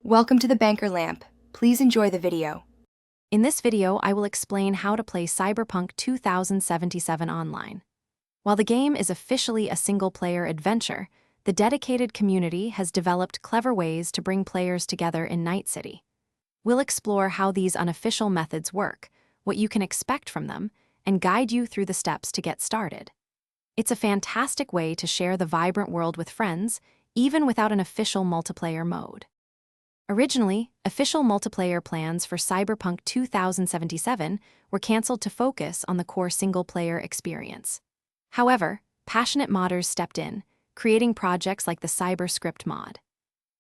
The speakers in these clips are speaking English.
Welcome to the Banker Lamp. Please enjoy the video. In this video, I will explain how to play Cyberpunk 2077 online. While the game is officially a single-player adventure, the dedicated community has developed clever ways to bring players together in Night City. We'll explore how these unofficial methods work, what you can expect from them, and guide you through the steps to get started. It's a fantastic way to share the vibrant world with friends, even without an official multiplayer mode. Originally, official multiplayer plans for Cyberpunk 2077 were canceled to focus on the core single-player experience. However, passionate modders stepped in, creating projects like the Cyberscript mod.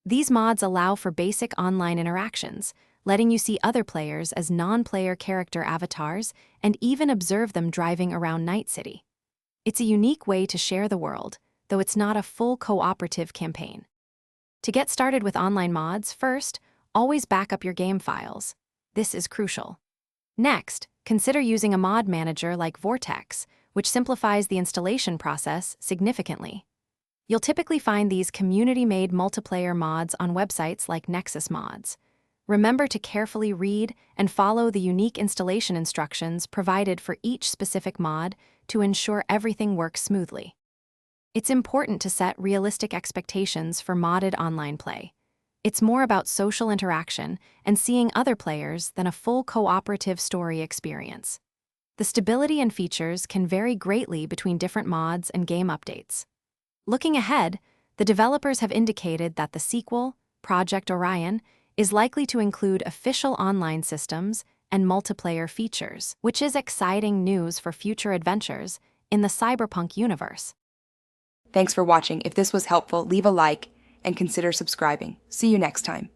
These mods allow for basic online interactions, letting you see other players as non-player character avatars and even observe them driving around Night City. It's a unique way to share the world, though it's not a full cooperative campaign. To get started with online mods, first, always back up your game files. This is crucial. Next, consider using a mod manager like Vortex, which simplifies the installation process significantly. You'll typically find these community-made multiplayer mods on websites like Nexus Mods. Remember to carefully read and follow the unique installation instructions provided for each specific mod to ensure everything works smoothly. It's important to set realistic expectations for modded online play. It's more about social interaction and seeing other players than a full cooperative story experience. The stability and features can vary greatly between different mods and game updates. Looking ahead, the developers have indicated that the sequel, Project Orion, is likely to include official online systems and multiplayer features, which is exciting news for future adventures in the Cyberpunk universe. Thanks for watching. If this was helpful, leave a like and consider subscribing. See you next time.